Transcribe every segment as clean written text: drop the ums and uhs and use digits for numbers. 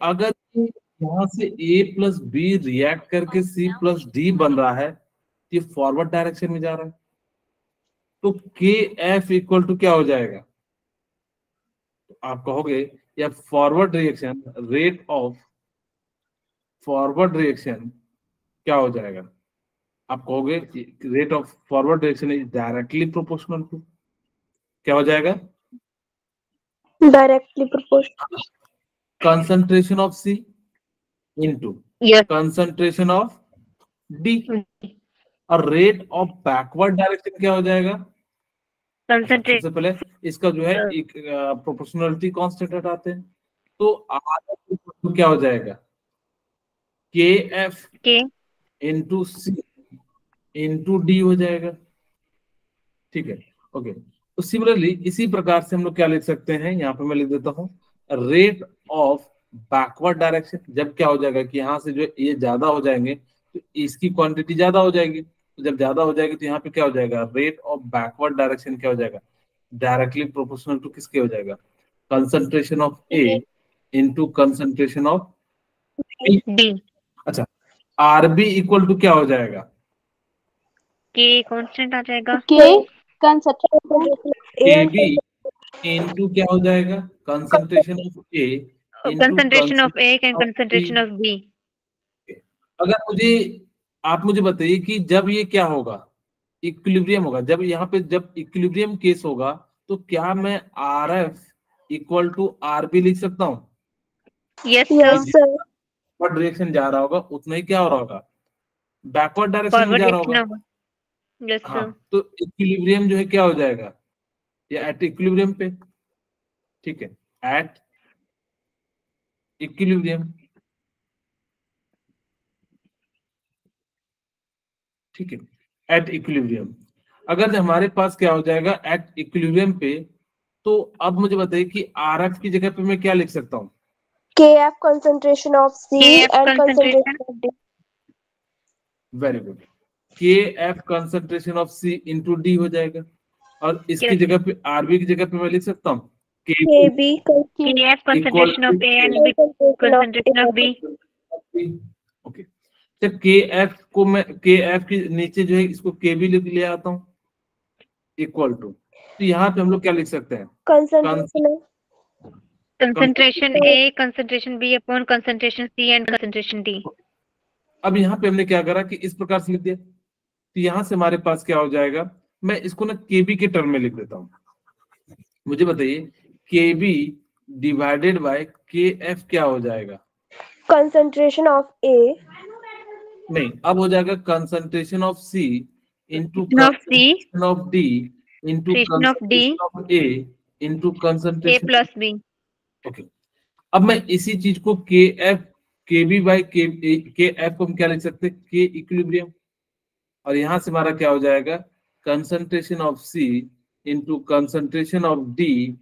अगर यहाँ से ए प्लस बी रिएक्ट करके सी प्लस डी बन रहा है, ये फॉरवर्ड डायरेक्शन में जा रहा है, तो के एफ इक्वल टू क्या हो जाएगा? तो आप कहोगे या forward reaction, rate of forward reaction क्या हो जाएगा? आप कहोगे rate of forward reaction is directly proportional to, क्या हो जाएगा? Directly proportional concentration of C into concentration of D, और रेट ऑफ बैकवर्ड डायरेक्शन क्या हो जाएगा? सबसे पहले इसका जो है एक प्रोपोर्शनलिटी कांस्टेंट हटाते हैं, तो आर क्या हो जाएगा? के एफ इंटू सी इंटू डी हो जाएगा, ठीक है। ओके, तो सिमिलरली इसी प्रकार से हम लोग क्या लिख सकते हैं, यहाँ पे मैं लिख देता हूँ रेट ऑफ बैकवर्ड डायरेक्शन। जब क्या हो जाएगा कि यहाँ से जो ये ज्यादा हो जाएंगे तो इसकी क्वांटिटी ज्यादा हो जाएगी, तो जब ज्यादा हो जाएगी तो यहाँ पे क्या हो जाएगा? रेट ऑफ बैकवर्ड डायरेक्शन क्या हो जाएगा? डायरेक्टली प्रोपोर्शनल टू किसके हो जाएगा? Concentration of A into concentration of B. अच्छा, आरबी इक्वल टू क्या हो जाएगा? के कांस्टेंट आ जाएगा, के कंसंट्रेशन के बी इंटू क्या हो जाएगा? Concentration of A concentration of A and concentration of B. अगर आप मुझे बताइए कि जब ये क्या होगा? इक्विलिब्रियम होगा। जब यहाँ पे जब इक्विलिब्रियम केस होगा तो क्या मैं R F equal to R B लिख सकता हूँ? Yes sir. फॉरवर्ड रिएक्शन जा रहा होगा उतना ही क्या हो रहा होगा? बैकवर्ड डायरेक्शन में जा रहा होगा। यस हाँ, सर। तो इक्विलिब्रियम जो है क्या हो जाएगा? ये एट इक्विलिब्रियम पे, ठीक है, एट इक्विलिब्रियम, ठीक है, एट इक्विलिब्रियम। अगर हमारे पास क्या हो जाएगा एट इक्विलिब्रियम पे, तो अब मुझे बताइए कि आर एफ की जगह पे मैं क्या लिख सकता हूँ? KF concentration of C and concentration of D. Very good, K F concentration of C into D हो जाएगा, और इसकी जगह पे आरबी की जगह पे मैं लिख सकता हूँ KB KF concentration of A and B concentration of B. Okay, तो के एफ को मैं के एफ के नीचे जो है इसको के बी लिख ले आता हूँ इक्वल टू, तो यहाँ पे हम लोग क्या लिख सकते हैं? Concentration A, concentration B upon concentration C and concentration D. अब यहाँ पे हमने क्या करा कि इस प्रकार से लिख दिया, तो यहाँ से हमारे पास क्या हो जाएगा? मैं इसको ना केबी के टर्म में लिख देता हूँ। मुझे बताइए केबी डिवाइडेड बाय के एफ क्या हो जाएगा? कंसंट्रेशन ऑफ ए, नहीं, अब हो जाएगा concentration of C into concentration of D into concentration of A into concentration A plus B. Okay, अब मैं इसी चीज को के एफ के बी बाई के एफ को हम क्या लिख सकते हैं? के इक्विलिब्रियम, और यहां से हमारा क्या हो जाएगा? Concentration of C into concentration of D,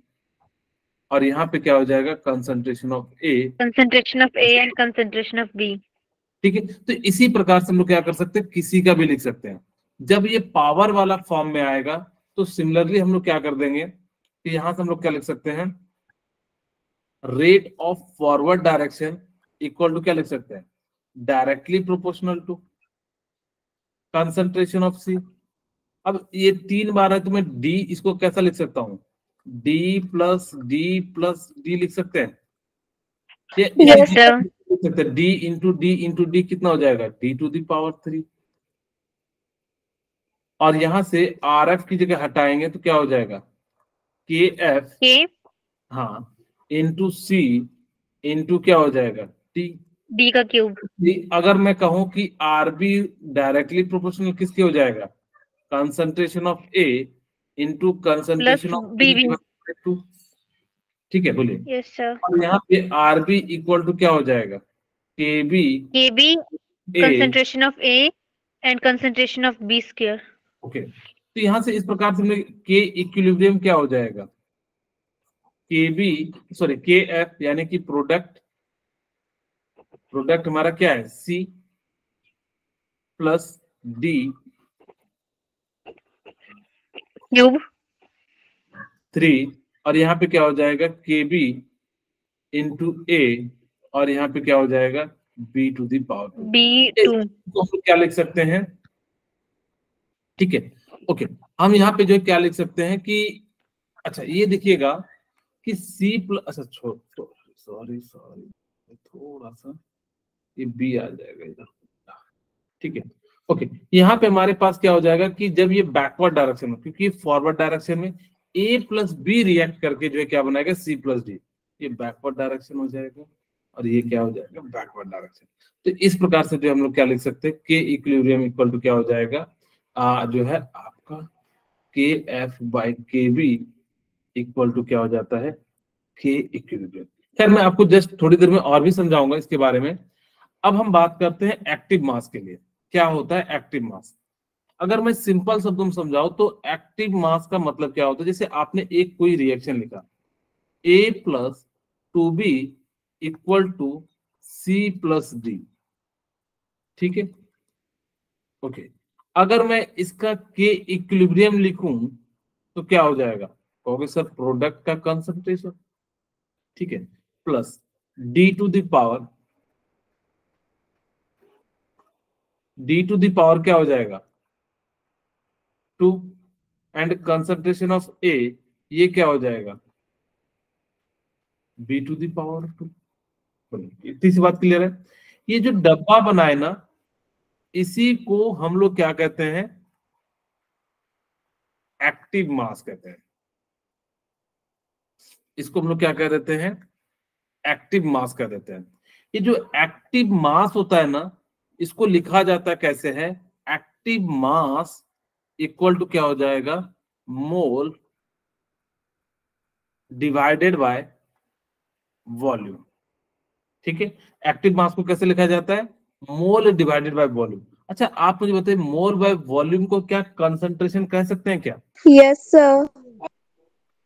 और यहाँ पे क्या हो जाएगा? Concentration of A and concentration of B. ठीक है, तो इसी प्रकार से हम लोग क्या कर सकते हैं? किसी का भी लिख सकते हैं। जब ये पावर वाला फॉर्म में आएगा तो सिमिलरली हम लोग क्या कर देंगे कि यहां से हम लोग क्या लिख सकते हैं? Rate of forward direction equal to क्या लिख सकते हैं? Directly proportional to concentration of C. अब ये 3 बार है तो मैं डी इसको कैसा लिख सकता हूँ? डी प्लस डी लिख सकते हैं। Yes, sir. D into D कितना हो जाएगा? डी टू दी पावर 3, और यहां से आर एफ की जगह हटाएंगे तो क्या हो जाएगा? के एफ हाँ इंटू सी इंटू क्या हो जाएगा? डी का क्यूब। अगर मैं कहूं कि आर बी डायरेक्टली प्रोपोर्शनल किसके हो जाएगा? Concentration of A into concentration of B, ठीक है, बोलिए। Yes sir. और यहाँ पे आर बी इक्वल टू क्या हो जाएगा? K B concentration of A and concentration of B square. Okay, तो यहाँ से इस प्रकार से के इक्विलिब्रियम क्या हो जाएगा? के बी सॉरी के एफ यानी कि प्रोडक्ट हमारा क्या है? सी प्लस डी क्यूब 3, और यहाँ पे क्या हो जाएगा? के बी इंटू ए, और यहाँ पे क्या हो जाएगा b to the power 2। B2 तो हम क्या लिख सकते हैं, ठीक है, ओके, हम यहाँ पे जो है क्या लिख सकते हैं कि अच्छा ये देखिएगा कि C प्लस, अच्छा सॉरी थोड़ा सा ये B आ जाएगा इधर, ठीक है, ओके, यहाँ पे हमारे पास क्या हो जाएगा कि जब ये बैकवर्ड डायरेक्शन में, क्योंकि फॉरवर्ड डायरेक्शन में A प्लस बी रिएक्ट करके जो है क्या बनाएगा C प्लस डी, ये बैकवर्ड डायरेक्शन हो जाएगा और ये क्या हो जाएगा बैकवर्ड डायरेक्शन। तो इस प्रकार से जो हम लोग क्या लिख सकते हैं के इक्विलिब्रियम इक्वल टू क्या हो जाएगा जो है आपका के एफ बाई के बी इक्वल टू क्या हो जाता है के इक्विलिब्रियम। खैर मैं आपको जस्ट थोड़ी देर में और भी समझाऊंगा इसके बारे में। अब हम बात करते हैं एक्टिव मास के लिए, क्या होता है एक्टिव मास। अगर मैं सिंपल शब्दों में समझाऊं तो एक्टिव मास का मतलब क्या होता है, जैसे आपने एक कोई रिएक्शन लिखा A plus 2B equal to C plus D, ठीक है, ओके, अगर मैं इसका के इक्विलिब्रियम लिखूं तो क्या हो जाएगा, कहोगे सर प्रोडक्ट का कंसंट्रेशन, ठीक है, plus D to the power क्या हो जाएगा 2 एंड कंसंट्रेशन ऑफ A ये क्या हो जाएगा B टू द पावर 2। इतनी सी बात क्लियर है। ये जो डब्बा बना है ना इसी को हम लोग क्या कहते हैं एक्टिव मास कहते हैं, इसको हम लोग क्या कह देते हैं एक्टिव मास कह देते हैं। ये जो एक्टिव मास होता है ना इसको लिखा जाता है कैसे है, एक्टिव मास इक्वल टू क्या हो जाएगा मोल डिवाइडेड बाय वॉल्यूम, ठीक है। एक्टिव मास को कैसे लिखा जाता है मोल डिवाइडेड बाय वॉल्यूम। अच्छा आप मुझे बताइए मोल बाय वॉल्यूम को क्या कंसंट्रेशन कह सकते हैं क्या? Yes sir.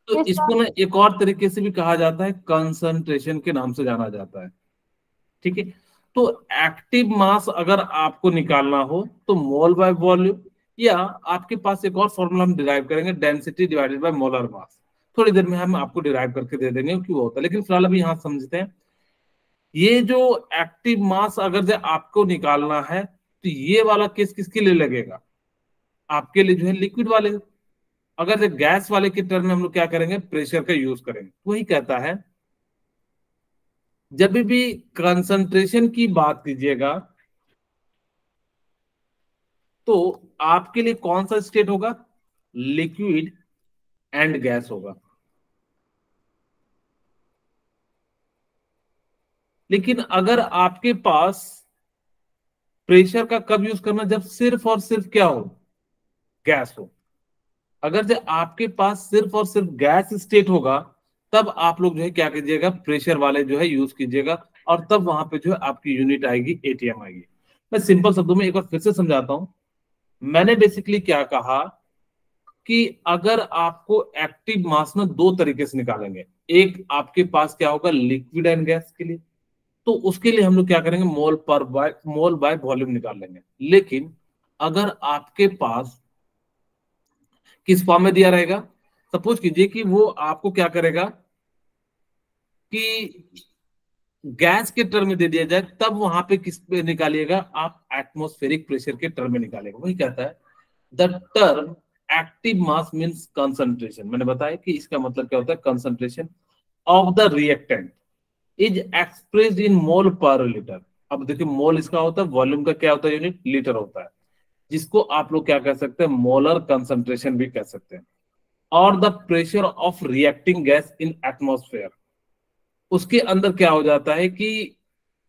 तो इसको ना एक और तरीके से भी कहा जाता है कंसंट्रेशन के नाम से जाना जाता है, ठीक है। तो एक्टिव मास अगर आपको निकालना हो तो मोल बाय वॉल्यूम, या आपके पास एक और फॉर्मूला हम डिराइव करेंगे डेंसिटी डिवाइडेड बाय मोलर मास, थोड़ी देर में हम आपको डिराइव करके दे देंगे क्यों होता है, लेकिन फिलहाल अभी यहाँ समझते हैं। ये जो एक्टिव मास अगर जो आपको निकालना है तो ये वाला केस किसके लिए लगेगा, आपके लिए जो है लिक्विड वाले। अगर जो गैस वाले के टर्म में हम लोग क्या करेंगे प्रेशर का यूज करेंगे। वही कहता है जब भी कंसंट्रेशन की बात कीजिएगा तो आपके लिए कौन सा स्टेट होगा लिक्विड एंड गैस होगा। लेकिन अगर आपके पास प्रेशर का कब यूज करना, जब सिर्फ और सिर्फ क्या हो गैस हो। अगर जब आपके पास सिर्फ और सिर्फ गैस स्टेट होगा तब आप लोग जो है क्या कीजिएगा प्रेशर वाले जो है यूज कीजिएगा और तब वहां पे जो है आपकी यूनिट आएगी एटीएम आएगी। मैं सिंपल शब्दों में एक बार फिर से समझाता हूं। मैंने बेसिकली क्या कहा कि अगर आपको एक्टिव मास ना दो तरीके से निकालेंगे, एक आपके पास क्या होगा लिक्विड एंड गैस के लिए, तो उसके लिए हम लोग क्या करेंगे मोल बाय वॉल्यूम निकाल लेंगे। लेकिन अगर आपके पास किस फॉर्म में दिया रहेगा, सपोज कीजिए कि वो आपको क्या करेगा कि गैस के टर्म में दे दिया जाए तब वहां पे किस पे निकालिएगा आप एटमॉस्फेरिक प्रेशर के टर्म में निकालेगा। वही कहता है the term active mass means concentration. मैंने बताया कि इसका मतलब क्या होता है concentration of the reactant is expressed in mole per litre. अब देखिए मोल इसका होता है, वॉल्यूम का क्या होता है यूनिट लीटर होता है, जिसको आप लोग क्या कह सकते हैं मोलर कंसंट्रेशन भी कह सकते हैं। और the pressure of reacting gas in atmosphere, उसके अंदर क्या हो जाता है कि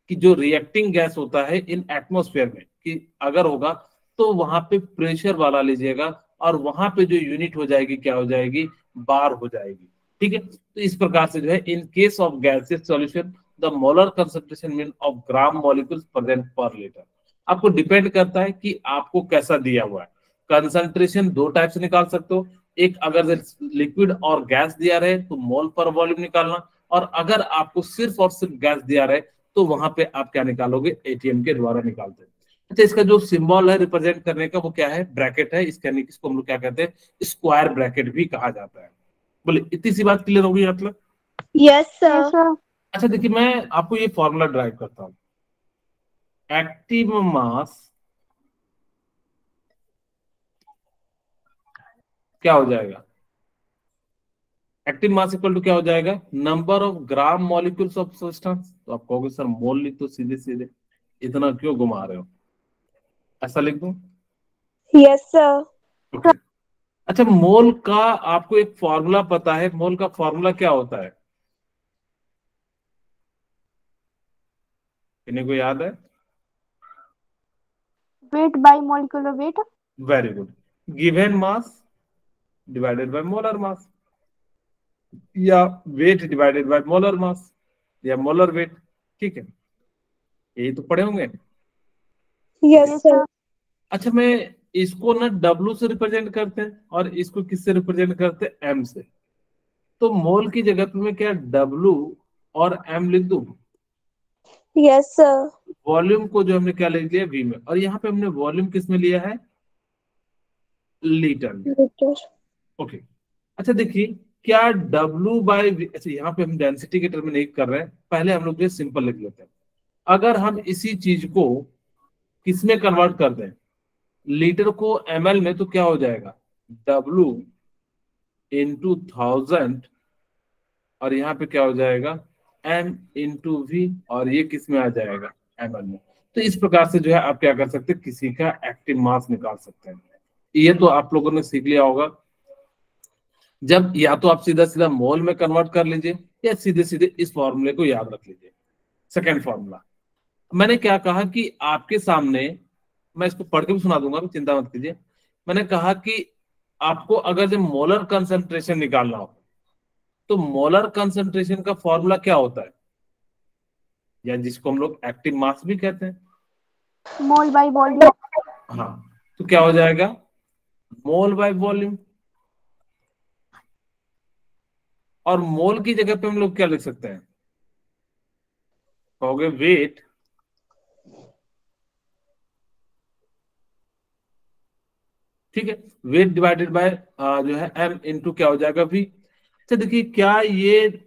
जो रिएक्टिंग गैस होता है इन एटमॉस्फेयर में कि अगर होगा तो वहां पे प्रेशर वाला लीजिएगा और वहां पे जो यूनिट हो जाएगी क्या हो जाएगी बार हो जाएगी, ठीक है। तो इस प्रकार से जो है in case of gases solution the molar concentration mean of gram molecules present पर लीटर। आपको डिपेंड करता है कि आपको कैसा दिया हुआ है। कंसंट्रेशन दो टाइप से निकाल सकते हो, एक अगर लिक्विड और गैस दिया रहे तो मोल पर वॉल्यूम निकालना, और अगर आपको सिर्फ और सिर्फ गैस दिया रहे तो वहां पे आप क्या निकालोगे एटीएम के द्वारा निकालते हैं। अच्छा इसका जो सिंबल है रिप्रेजेंट करने का वो क्या है ब्रैकेट है, इसको हम लोग क्या कहते हैं स्क्वायर ब्रैकेट भी कहा जाता है। बोले इतनी सी बात क्लियर होगी आप लोग? Yes sir. अच्छा देखिए, मैं आपको ये फॉर्मूला ड्राइव करता हूं। एक्टिव मास क्या हो जाएगा? एक्टिव मास इक्वल टू क्या हो जाएगा? Number of gram molecules of substance. तो आप कहोगे सर मोल लिख तो सीधे सीधे, इतना क्यों घुमा रहे हो? ऐसा लिख दूं? Yes, sir. ओके। अच्छा, मोल का आपको एक फॉर्मूला पता है? मोल का फॉर्मूला क्या होता है? किन्हीं को याद है? Weight by molecular weight. Very good. Given mass divided by molar mass, या weight divided by molar mass, या मोलर वेट। ठीक है, यही तो पढ़े होंगे। Yes, sir. अच्छा, मैं इसको ना W से रिप्रेजेंट करते हैं और इसको किससे रिप्रेजेंट करते हैं? M से। तो मोल की जगह पे मैं क्या W और M लिख दूं? Yes, sir. वॉल्यूम को जो हमने क्या लिख लिया? V में, और यहाँ पे हमने वॉल्यूम किस में लिया है? लीटर में। Liter. ओके। अच्छा देखिए, क्या W बाय V, अच्छा यहाँ पे हम डेंसिटी के टर्म में नहीं कर रहे हैं, पहले हम लोग ये सिंपल लिख लेते हैं। अगर हम इसी चीज को किसमें कन्वर्ट कर दें, लीटर को ml में, तो क्या हो जाएगा? W इंटू 1000, और यहाँ पे क्या हो जाएगा? M इंटू V, और ये किस में आ जाएगा? ml में। तो इस प्रकार से जो है आप क्या कर सकते हैं, किसी का एक्टिव मास निकाल सकते हैं। ये तो आप लोगों ने सीख लिया होगा। जब या तो आप सीधा सीधा मोल में कन्वर्ट कर लीजिए, या सीधे सीधे इस फॉर्मूले को याद रख लीजिए। सेकेंड फॉर्मूला, मैंने क्या कहा कि आपके सामने, मैं इसको पढ़ के भी सुना दूंगा, चिंता मत कीजिए। मैंने कहा कि आपको अगर जब मोलर कंसंट्रेशन निकालना हो, तो मोलर कंसंट्रेशन का फॉर्मूला क्या होता है, या जिसको हम लोग एक्टिव मास भी कहते हैं? Mole by volume. हाँ, तो क्या हो जाएगा? मोल बाय वॉल्यूम। और मोल की जगह पे हम लोग क्या लिख सकते हैं? कहोगे वेट ठीक है, वेट डिवाइडेड बाय जो है m इंटू क्या हो जाएगा? V। अच्छा देखिए, क्या ये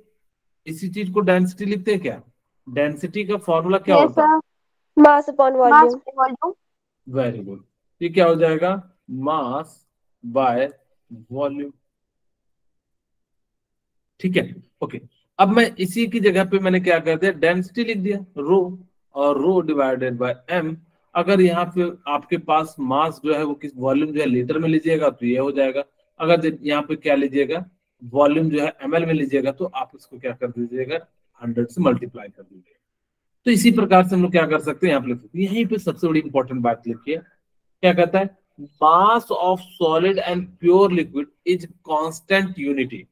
इसी चीज को डेंसिटी लिखते हैं क्या? डेंसिटी का फॉर्मूला क्या Yes, होता है? sir. Mass upon volume. Mass by volume. Very good. ये क्या हो जाएगा? Mass by volume. ठीक है, ओके। अब मैं इसी की जगह पे मैंने क्या कर दिया? डेंसिटी लिख दिया, रो, और रो डिवाइडेड बाय m। अगर यहाँ पे आपके पास मास जो है वो किस, वॉल्यूम जो है लीटर में लीजिएगा तो ये हो जाएगा। अगर यहाँ पे क्या लीजिएगा, वॉल्यूम जो है ml में लीजिएगा, तो आप इसको क्या कर दीजिएगा? 100 से मल्टीप्लाई कर दीजिएगा। तो इसी प्रकार से हम लोग क्या कर सकते हैं, यहाँ पे लिख सकते हैं। यहीं पे सबसे बड़ी इंपॉर्टेंट बात लिखिए, क्या कहता है? Mass of solid and pure liquid is constant unity.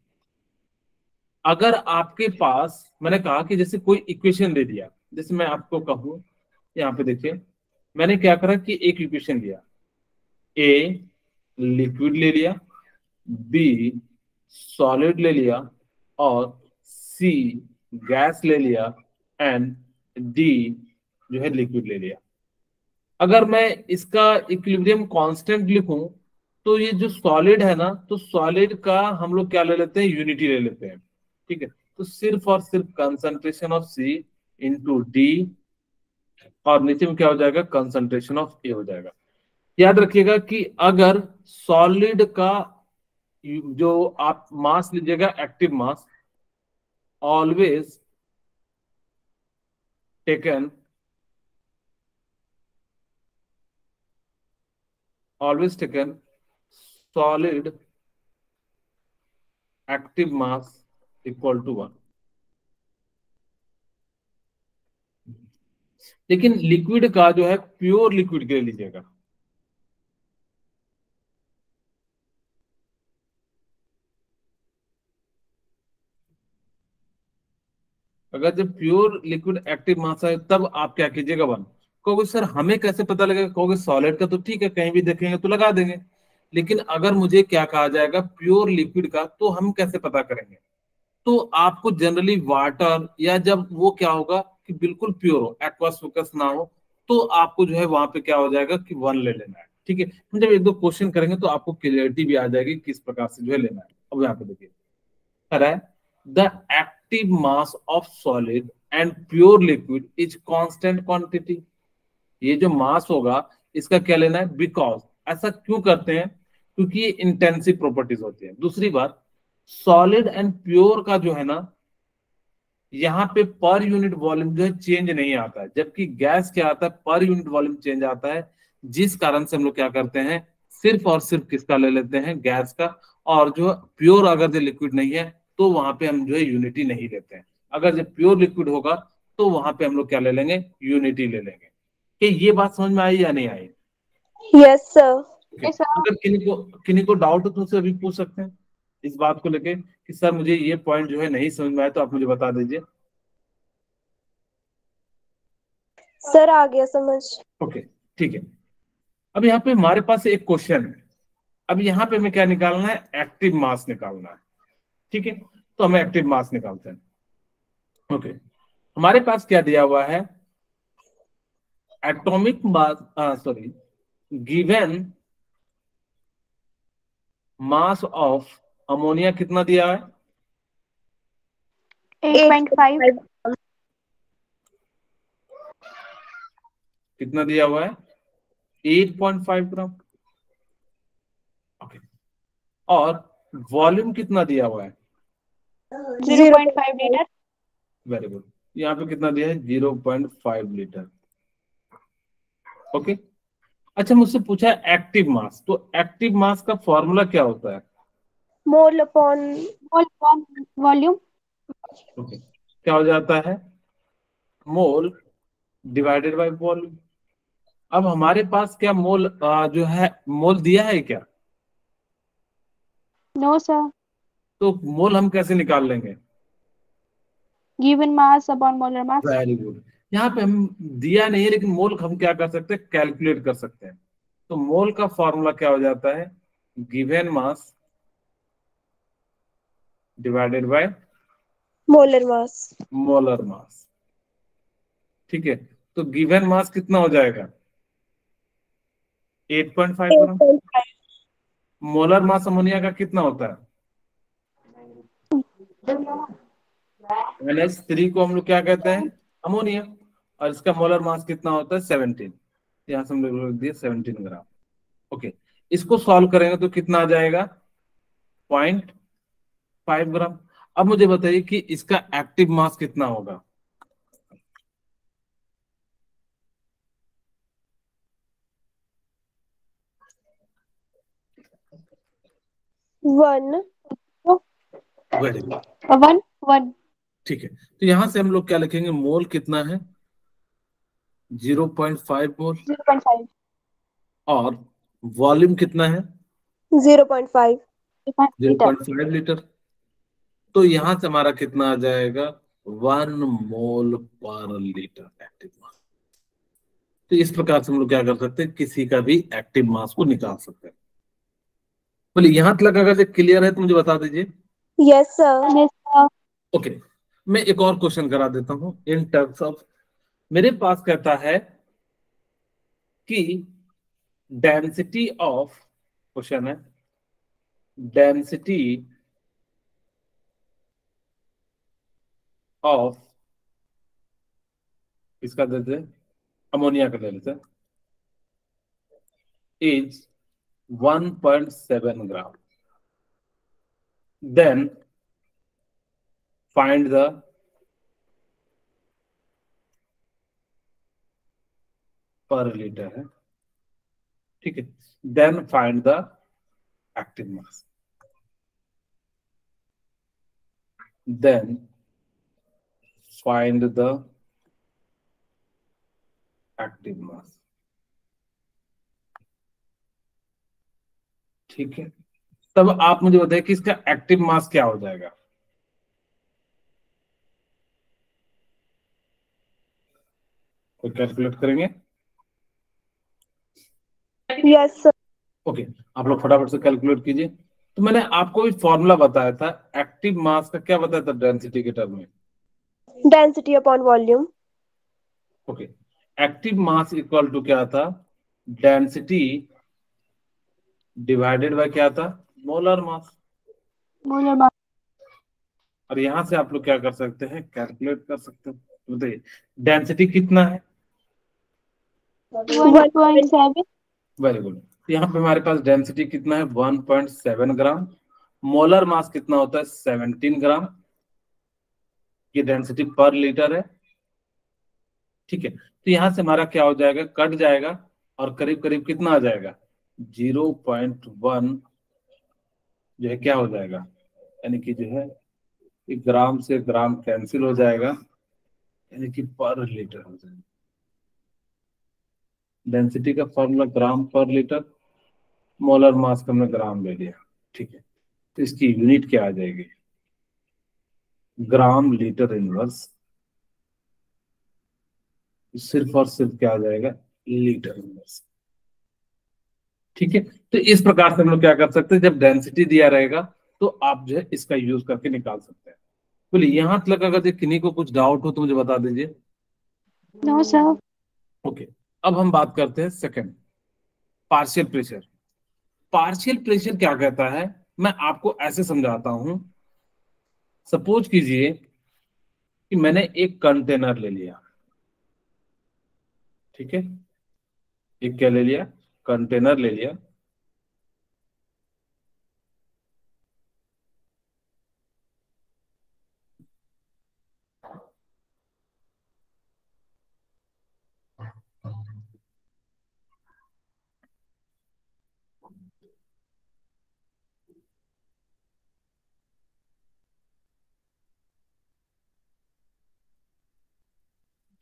अगर आपके पास, मैंने कहा कि जैसे कोई इक्वेशन दे दिया, जैसे मैं आपको कहूं, यहाँ पे देखिए, मैंने क्या करा कि एक इक्वेशन दिया, ए लिक्विड ले लिया, बी सॉलिड ले लिया, और सी गैस ले लिया, एंड डी जो है लिक्विड ले लिया। अगर मैं इसका इक्विलिब्रियम कांस्टेंट लिखूं, तो ये जो सॉलिड है ना, तो सॉलिड का हम लोग क्या ले लेते हैं? यूनिटी ले लेते हैं। ठीक है, तो सिर्फ और सिर्फ concentration of C into D, और नीचे में क्या हो जाएगा? कंसंट्रेशन ऑफ ए हो जाएगा। याद रखिएगा कि अगर सॉलिड का जो आप मास लीजिएगा, active mass, always taken solid active mass equal to 1। लेकिन लिक्विड का जो है, प्योर लिक्विड के लिए लीजिएगा, अगर जब प्योर लिक्विड एक्टिव मास है, तब आप क्या कीजिएगा? 1। कहोगे सर हमें कैसे पता लगेगा? कहोगे सॉलिड का तो ठीक है, कहीं भी देखेंगे तो लगा देंगे, लेकिन अगर मुझे क्या कहा जाएगा, प्योर लिक्विड का, तो हम कैसे पता करेंगे? तो आपको जनरली वाटर, या जब वो क्या होगा कि बिल्कुल प्योर हो, एक्वास फोकस ना हो, तो आपको जो है वहां पे क्या हो जाएगा कि 1 ले लेना है। ठीक है, हम जब एक दो क्वेश्चन करेंगे तो आपको क्लियरिटी भी आ जाएगी किस प्रकार से जो है लेना है। अब यहाँ पे देखिए, the active mass of solid and pure liquid is constant quantity. ये जो मास होगा इसका क्या लेना है, बिकॉज। ऐसा क्यों करते हैं, क्योंकि ये इंटेंसिव प्रॉपर्टीज होती है। दूसरी बात, सॉलिड एंड प्योर का जो है ना, यहाँ पे पर यूनिट वॉल्यूम जो है चेंज नहीं आता है, जबकि गैस क्या आता है, पर यूनिट वॉल्यूम चेंज आता है। जिस कारण से हम लोग क्या करते हैं, सिर्फ और सिर्फ किसका ले लेते हैं, गैस का। और जो प्योर अगर जो लिक्विड नहीं है तो वहां पे हम जो है यूनिटी नहीं लेते हैं। अगर जो प्योर लिक्विड होगा तो वहां पे हम लोग क्या ले लेंगे, यूनिटी ले लेंगे। कि ये बात समझ में आई या नहीं आई? Yes sir. अगर किन्हीं को डाउट हो तो उनसे अभी पूछ सकते हैं इस बात को लेके कि सर मुझे ये पॉइंट जो है नहीं समझ में आया, तो आप मुझे बता दीजिए। सर आ गया समझ। ओके, ठीक है। अब यहाँ पे हमारे पास एक क्वेश्चन है। अब यहाँ पे हमें क्या निकालना है, एक्टिव मास निकालना है। ठीक है, तो हमें एक्टिव मास निकालते हैं। ओके, हमारे पास क्या दिया हुआ है, atomic mass, sorry, given mass of ammonia कितना दिया है, 8.5। कितना दिया हुआ है, 8.5 ग्राम। ओके, और वॉल्यूम कितना दिया हुआ है, 0.5 लीटर। Very good. यहाँ पे कितना दिया है, 0.5 लीटर। ओके, अच्छा मुझसे पूछा है एक्टिव मास, तो एक्टिव मास का फॉर्मूला क्या होता है, मोल अपॉन वॉल्यूम। ओके, क्या हो जाता है, मोल डिवाइडेड बाय वॉल्यूम। अब हमारे पास क्या मोल जो है, मोल दिया है क्या, नो सर। तो मोल हम कैसे निकाल लेंगे, given mass upon molar mass. Very good. यहाँ पे हम दिया नहीं है लेकिन मोल हम क्या कर सकते हैं, कैलकुलेट कर सकते हैं। तो मोल का फॉर्मूला क्या हो जाता है, given mass divided by molar mass. Molar mass. ठीक है, तो गिवन मास कितना हो जाएगा, 8.5 ग्राम। 8.5। मोलर मास अमोनिया का कितना होता है, NH3 को हम लोग क्या कहते हैं, अमोनिया। और इसका मोलर मास कितना होता है, 17। यहाँ से हम लोग लिख दिए 17 ग्राम। ओके, इसको सॉल्व करेंगे तो कितना आ जाएगा, 0.5 ग्राम। अब मुझे बताइए कि इसका एक्टिव मास कितना होगा, वन। Very good. वन। ठीक है, तो यहां से हम लोग क्या लिखेंगे, मोल कितना है, 0.5 मोल। 0.5। और वॉल्यूम कितना है, 0.5 लीटर। 0.5 लीटर। तो यहां से हमारा कितना आ जाएगा, 1 मोल पर लीटर एक्टिव मास। तो इस प्रकार से हम लोग क्या कर सकते हैं, किसी का भी एक्टिव मास को निकाल सकते हैं। बोले यहां तक अगर से क्लियर है तो मुझे बता दीजिए। Yes sir. ओके, मैं एक और क्वेश्चन करा देता हूं इन टर्म्स ऑफ, मेरे पास कहता है कि डेंसिटी ऑफ, क्वेश्चन है डेंसिटी ऑफ, इसका दे दे, अमोनिया का ले लेते हैं, is 1.7 gram. Then find the per litre है, ठीक है। Then find the active mass, then find the active mass. ठीक है, तब आप मुझे बताइए कि इसका एक्टिव मास क्या हो जाएगा, कोई कैलकुलेट करेंगे, यस सर। ओके, आप लोग फटाफट से कैलकुलेट कीजिए। तो मैंने आपको भी फॉर्मूला बताया था एक्टिव मास का, क्या बताया था डेंसिटी के टर्म में, density upon volume. Okay. Active mass equal to क्या था, डेंसिटी डिवाइडेड बाय क्या था, मोलर मास। Molar mass. और यहाँ से आप लोग क्या कर सकते हैं, कैलकुलेट कर सकते हैं। तो बताइए डेंसिटी कितना है? 1.7। Very good. यहाँ पे हमारे पास डेंसिटी कितना है, 1.7 ग्राम। मोलर मास कितना होता है, 17 ग्राम। ये डेंसिटी पर लीटर है। ठीक है, तो यहाँ से हमारा क्या हो जाएगा, कट जाएगा और करीब करीब कितना आ जाएगा, 0.1 जो है क्या हो जाएगा, यानी कि जो है एक ग्राम से ग्राम कैंसिल हो जाएगा, यानी कि पर लीटर हो जाएगा। डेंसिटी का फॉर्मूला ग्राम पर लीटर, मोलर मास का हमने ग्राम ले लिया। ठीक है, तो इसकी यूनिट क्या आ जाएगी, ग्राम लीटर इनवर्स। सिर्फ और सिर्फ क्या आ जाएगा, लीटर इनवर्स। ठीक है, तो इस प्रकार से हम लोग क्या कर सकते हैं, जब डेंसिटी दिया रहेगा तो आप जो है इसका यूज करके निकाल सकते हैं। बोलिए यहां तक अगर किन्हीं को कुछ डाउट हो तो मुझे बता दीजिए। No sir. ओके, अब हम बात करते हैं second, partial pressure. Partial pressure क्या कहता है, मैं आपको ऐसे समझाता हूं। सपोज कीजिए कि मैंने एक कंटेनर ले लिया। ठीक है, एक क्या ले लिया, कंटेनर ले लिया।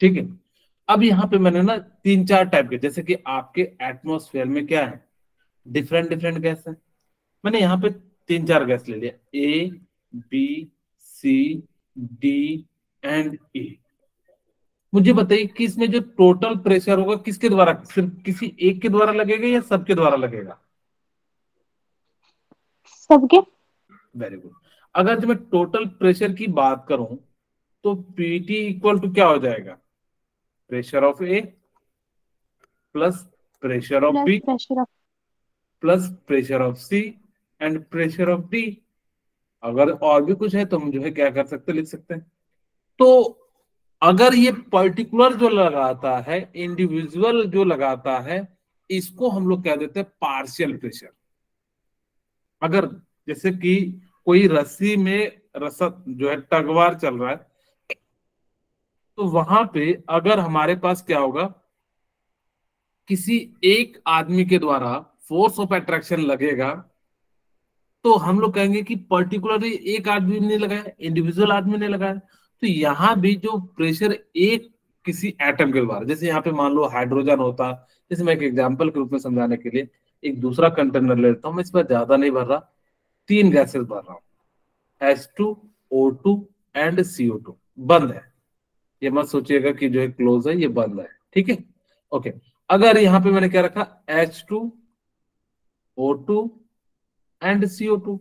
ठीक है, अब यहाँ पे मैंने ना तीन चार टाइप के, जैसे कि आपके एटमॉस्फेयर में क्या है, डिफरेंट डिफरेंट गैस है। मैंने यहाँ पे तीन चार गैस ले लिया, A B C D and E. मुझे बताइए कि इसमें जो टोटल प्रेशर होगा किसके द्वारा, सिर्फ किसी एक के द्वारा लगेगा या सबके द्वारा लगेगा? सबके। Very good. अगर जो मैं टोटल प्रेशर की बात करूं तो पीटी इक्वल टू क्या हो जाएगा, pressure of A plus pressure of B pressure of. Plus pressure of C and pressure of D. अगर और भी कुछ है तो हम जो है क्या कर सकते हैं, लिख सकते हैं। तो अगर ये पर्टिकुलर जो लगाता है, इंडिविजुअल जो लगाता है, इसको हम लोग कह देते हैं पार्शियल प्रेशर। अगर जैसे कि कोई रस्सी में रसद जो है टगवार चल रहा है, तो वहां पे अगर हमारे पास क्या होगा, किसी एक आदमी के द्वारा फोर्स ऑफ अट्रैक्शन लगेगा, तो हम लोग कहेंगे कि पर्टिकुलरली एक आदमी ने लगाया, इंडिविजुअल आदमी ने लगाया। तो यहाँ भी जो प्रेशर एक किसी एटम के द्वारा, जैसे यहाँ पे मान लो हाइड्रोजन होता, जैसे मैं एक एग्जांपल के रूप में समझाने के लिए एक दूसरा कंटेनर ले लेता हूँ, मैं इसमें ज्यादा नहीं भर रहा, तीन गैसेस भर रहा हूँ, H2, O2 एंड CO2। बंद है, ये मत सोचिएगा कि जो है क्लोज है, ये बंद है। ठीक है, ओके। अगर यहाँ पे मैंने क्या रखा, H2, O2 एंड CO2।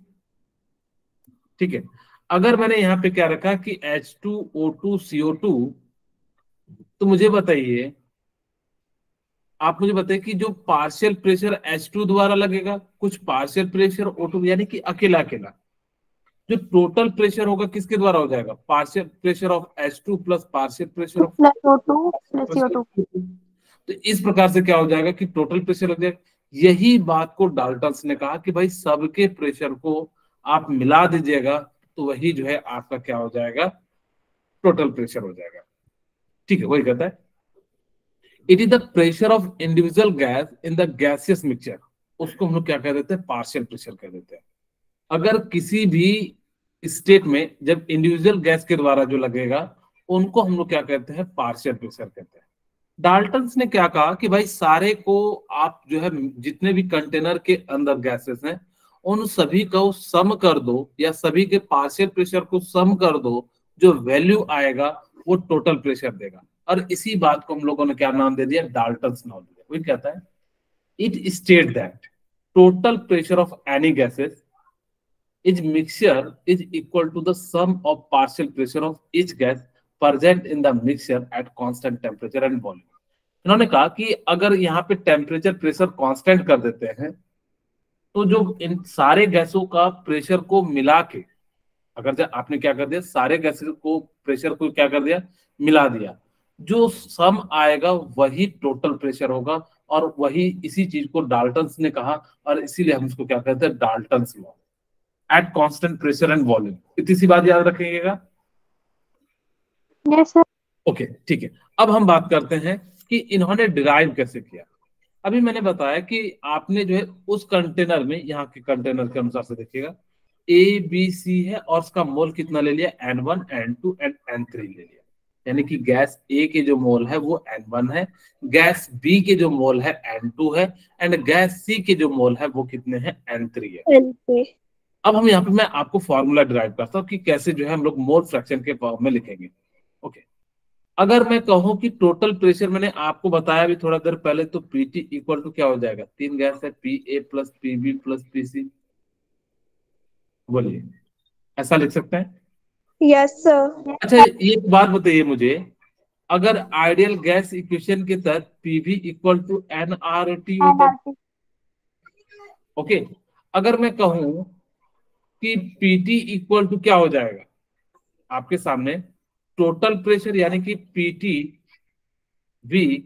ठीक है, अगर मैंने यहाँ पे क्या रखा कि H2O2 CO2, तो मुझे बताइए, आप मुझे बताइए कि जो पार्शियल प्रेशर H2 द्वारा लगेगा, कुछ पार्शियल प्रेशर O2, यानी कि अकेला अकेला जो टोटल प्रेशर होगा किसके द्वारा हो जाएगा, partial pressure of H2 plus partial pressure of plus O2 plus CO2। तो इस प्रकार से क्या हो जाएगा कि टोटल प्रेशर हो जाएगा। यही बात को डाल्टन्स ने कहा कि भाई सबके प्रेशर को आप मिला दीजिएगा तो वही जो है आपका क्या हो जाएगा, टोटल प्रेशर हो जाएगा। ठीक है, वही कहता है it is the pressure of individual gas in the gaseous mixture, उसको हम लोग क्या कह देते हैं, पार्शियल प्रेशर कह देते हैं। अगर किसी भी स्टेट में जब इंडिविजुअल गैस के द्वारा जो लगेगा, उनको हम लोग क्या कहते हैं, पार्शियल प्रेशर कहते हैं। डाल्टन्स ने क्या कहा कि भाई सारे को आप जो है जितने भी कंटेनर के अंदर गैसेस हैं उन सभी को सम कर दो, या सभी के पार्शियल प्रेशर को सम कर दो, जो वैल्यू आएगा वो टोटल प्रेशर देगा। और इसी बात को हम लोगों ने क्या नाम दे दिया, डाल्टन्स नाम दिया। वो कहता है it state that total pressure of any gases is mixture is equal to the sum of partial pressure of each gas present in the mixture at constant temperature and volume। इन्होंने कहा कि अगर यहाँ पे टेम्परेचर प्रेशर कांस्टेंट कर देते हैं, तो जो इन सारे गैसों का प्रेशर को मिला के अगर जब आपने क्या कर दिया, सारे गैसेस को प्रेशर को क्या कर दिया, मिला दिया, जो सम आएगा वही टोटल प्रेशर होगा, और वही इसी चीज को डाल्टन्स ने कहा, और इसीलिए हम इसको क्या कहते हैं, Dalton's law at constant pressure and volume. इतनी सी बात याद रखिएगा। Yes sir. ओके ठीक है। अब हम बात करते हैं कि इन्होंने डिराइव कैसे किया। अभी मैंने बताया कि आपने जो है उस कंटेनर में, यहाँ के कंटेनर के अनुसार से देखिएगा, ए बी सी है और उसका मोल कितना ले लिया, N1 N2 एंड N3 ले लिया। यानी कि गैस ए के जो मोल है वो N1 है, गैस बी के जो मोल है N2 है, एंड गैस सी के जो मोल है वो कितने हैं, N3 है। अब हम यहाँ पे मैं आपको फॉर्मूला डिराइव करता हूँ कि कैसे जो है हम लोग मोल फ्रैक्शन के फॉर्म में लिखेंगे। ओके, अगर मैं कहूं कि टोटल प्रेशर, मैंने आपको बताया भी थोड़ा देर पहले, तो पीटी इक्वल टू क्या हो जाएगा, तीन गैस है, P A plus P B plus P C. बोलिए, ऐसा लिख सकते हैं? Yes sir. अच्छा, ये बात बताइए मुझे, अगर आइडियल गैस इक्वेशन के तहत PV equal to N R T होता, ओके, अगर मैं कहूं कि पीटी इक्वल टू क्या हो जाएगा आपके सामने, टोटल प्रेशर यानी कि PT V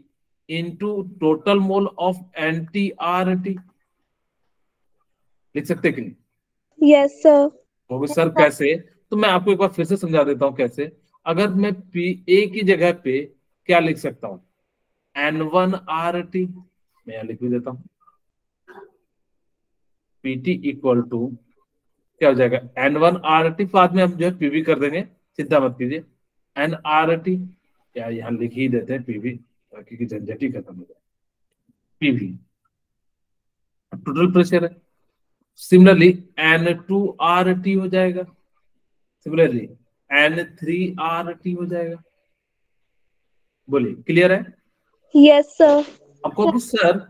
into total mole of NTRT, लिख सकते कि नहीं? Yes sir. वो भी सर कैसे, तो मैं आपको एक बार फिर से समझा देता हूं कैसे। अगर मैं पी ए की जगह पे क्या लिख सकता हूं, N1RT, मैं यहां लिख भी देता हूं, पीटी इक्वल टू क्या हो जाएगा, N1RT, बाद में हम जो है पीवी कर देंगे, चिंता मत कीजिए, NRT, या यहां लिख ही देते हैं पीवी, क्योंकि झंझट ही खत्म हो जाए, पीवी टोटल प्रेशर है। सिमिलरली N2RT हो जाएगा, सिमिलरली N3RT हो जाएगा। बोलिए, क्लियर है? Yes sir. आपको भी सर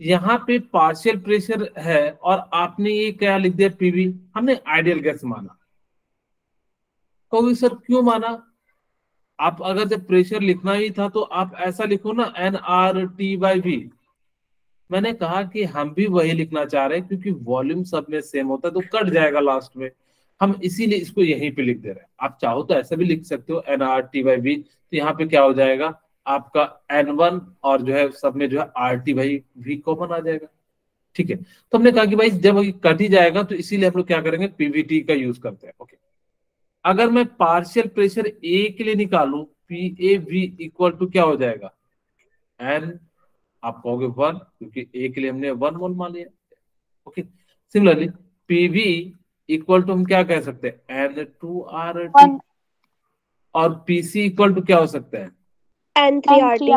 यहाँ पे पार्शियल प्रेशर है और आपने ये क्या लिख दिया, पीवी, हमने आइडियल गैस माना। कहोगे सर क्यों माना? आप अगर जब प्रेशर लिखना ही था तो आप ऐसा लिखो ना, NRT/V। मैंने कहा कि हम भी वही लिखना चाह रहे हैं, क्योंकि वॉल्यूम सब में सेम होता है तो कट जाएगा लास्ट में, हम इसीलिए इसको यहीं पे लिख दे रहे हैं। आप चाहो तो ऐसा भी लिख सकते हो, NRT/V, तो यहाँ पे क्या हो जाएगा आपका N1, और जो है सब में जो है RT/V कॉमन आ जाएगा। ठीक है, तो हमने कहा कि भाई जब कट ही जाएगा तो इसीलिए हम लोग क्या करेंगे, पीवीटी का यूज करते हैं। ओके, अगर मैं पार्शियल प्रेशर ए के लिए निकालू, PAV इक्वल टू क्या हो जाएगा, एन, आप कहोगे 1, क्योंकि ए के लिए हमने 1 मोल मान लिया। Okay, similarly PV equal to हम क्या कह सकते हैं, N2RT, और पीसी इक्वल टू क्या हो सकता है, N3RT।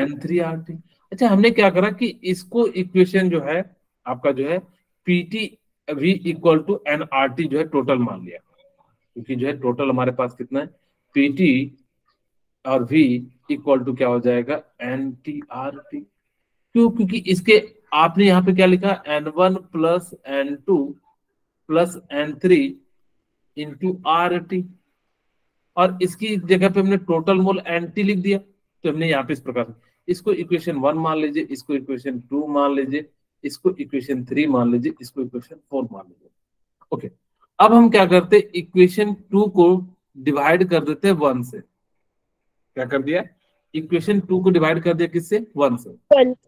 N3RT। अच्छा, हमने क्या करा कि इसको इक्वेशन जो है आपका जो है PT V equal to NRT जो है टोटल मान लिया, क्योंकि जो है टोटल हमारे पास कितना है, पीटी और वी इक्वल टू क्या हो जाएगा, NTRT। क्यों? क्योंकि इसके आपने यहाँ पे क्या लिखा, N1 plus N2 plus N3 into RT, और इसकी जगह पे हमने टोटल मोल NT लिख दिया। तो हमने यहाँ पे इस प्रकार, इसको इक्वेशन 1 मान लीजिए, इसको इक्वेशन 2 मान लीजिए, इसको इक्वेशन 3 मान लीजिए, इसको इक्वेशन 4 मान लीजिए। ओके, अब हम क्या करते हैं, इक्वेशन 2 को डिवाइड कर देते हैं 1 से। क्या कर दिया, इक्वेशन 2 को डिवाइड कर दिया किससे, 1 से।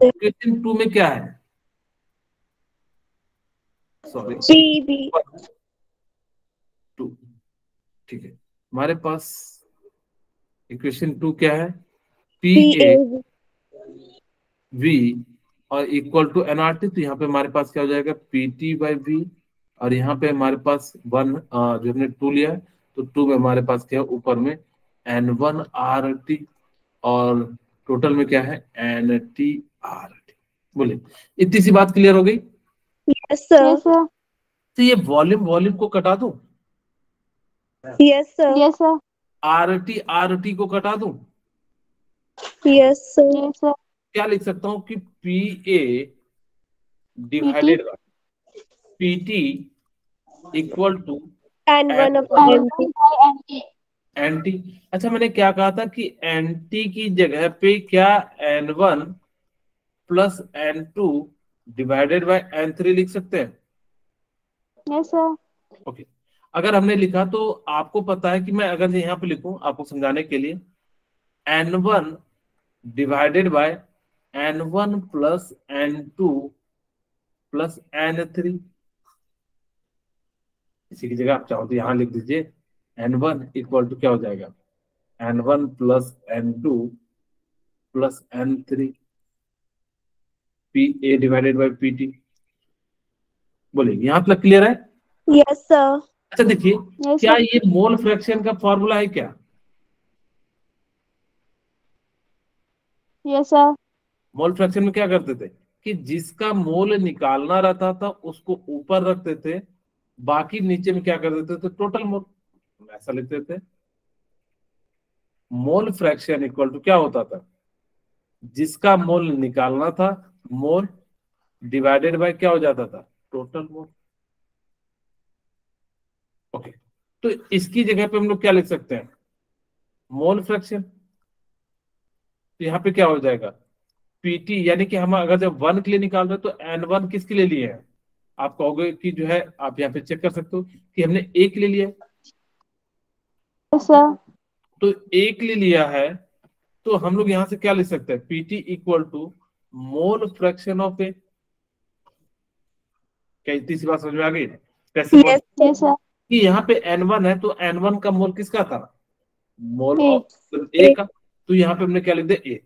इक्वेशन 2 में क्या है, सॉरी, PV 2, ठीक है, हमारे पास इक्वेशन 2 क्या है, PAV और इक्वल टू NRT, तो यहाँ पे हमारे पास क्या हो जाएगा, PT/V, और यहाँ पे हमारे पास 1 जो हमने 2 लिया है, तो 2 में हमारे पास क्या है, ऊपर में N1RT, और टोटल में क्या है, NTRT। बोले, इतनी सी बात क्लियर हो गई? Yes sir. तो ये वॉल्यूम को कटा दूं, यस सर। RT को कटा दूं, यस सर। क्या लिख सकता हूं कि PA divided by PT equal to N1/NT। NT। अच्छा, मैंने क्या कहा था कि NT की जगह पे क्या N1 plus N2 divided by N3 लिख सकते हैं? Yes sir. ओके, अगर हमने लिखा तो आपको पता है कि मैं अगर यहाँ पे लिखूं आपको समझाने के लिए, N1 divided by N1 plus N2 plus N3, इसी की जगह आप चाहो तो यहां लिख दीजिए N1 इक्वल टू क्या हो जाएगा, N1 plus N2 plus N3 PA divided by PT। बोलिए यहां तक क्लियर है? Yes sir. अच्छा देखिए, यस क्या सर। ये मोल फ्रैक्शन का फॉर्मूला है क्या? Yes sir. मोल फ्रैक्शन में क्या करते थे कि जिसका मोल निकालना रहता था उसको ऊपर रखते थे, बाकी नीचे में क्या कर देते थे, टोटल मोल, ऐसा लिखते थे। मोल फ्रैक्शन इक्वल टू क्या होता था, जिसका मोल निकालना था मोल डिवाइडेड बाय क्या हो जाता था, टोटल मोल। ओके, तो इसकी जगह पे हम लोग क्या लिख सकते हैं, मोल फ्रैक्शन। तो यहाँ पे क्या हो जाएगा, पीटी, यानी कि हम अगर जब 1 के लिए निकाल रहे हैं तो N1 किसके लिए लिए हैं, आप कहोगे कि जो है आप यहाँ पे चेक कर सकते हो कि हमने एक ले लिया है। Yes sir. तो एक ले लिया है तो हम लोग यहां से क्या लिख सकते हैं, PT equal to mole fraction of A. क्या इतनी सी बात समझ में आ गई? कैसे मोल, यस सर। कि यहाँ पे N1 है तो N1 का मोल किसका था, मोल ए। ऑफ ए का, तो यहाँ पे हमने क्या लिख दिया, ए।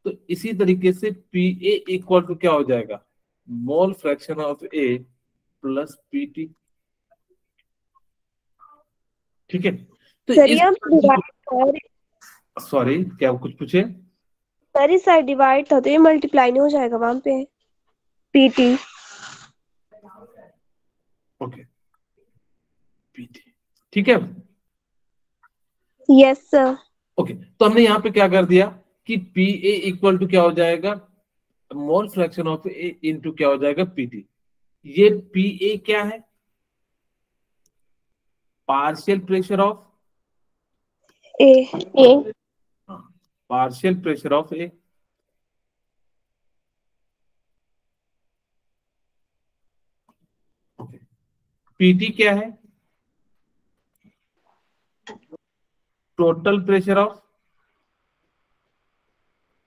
तो इसी तरीके से पी ए इक्वल टू क्या हो जाएगा, mole fraction of A plus PT. ठीक है, तो सर इस, ये डिवाइड, सॉरी क्या कुछ पूछे? सर इस साइड डिवाइड था तो ये मल्टीप्लाई नहीं हो जाएगा वहां पे, पीटी। ओके, पीटी, ठीक है। Yes sir. ओके, तो हमने यहाँ पे क्या कर दिया कि पी ए इक्वल टू क्या हो जाएगा, mole fraction of A into क्या हो जाएगा, पीटी। ये पी ए क्या है, partial pressure of A. A. Partial pressure of A. Okay, PT क्या है, total pressure of,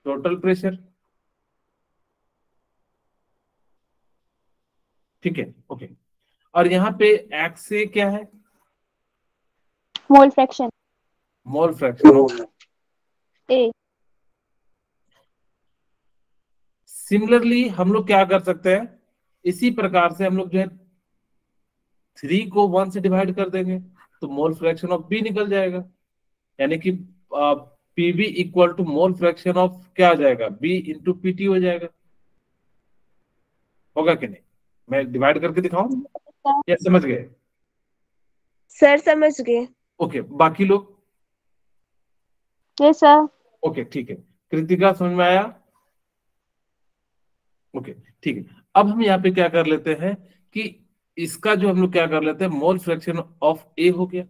total pressure. ठीक है, ओके, और यहाँ पे एक्स से क्या है, mole fraction mole fraction of. A. Similarly हम लोग क्या कर सकते हैं, इसी प्रकार से हम लोग जो है 3 को 1 से डिवाइड कर देंगे तो मोल फ्रैक्शन ऑफ बी निकल जाएगा, यानी कि PB equal to mole fraction of क्या आ जाएगा, बी इंटू पीटी हो जाएगा। होगा कि नहीं, मैं डिवाइड करके दिखाऊं या समझ गए? सर समझ गए। ओके, बाकी लोग? Yes sir. ओके ठीक है, कृतिका समझ में आया? ओके ठीक है, अब हम यहाँ पे क्या कर लेते हैं कि इसका जो हम लोग क्या कर लेते हैं, मोल फ्रैक्शन ऑफ ए हो गया।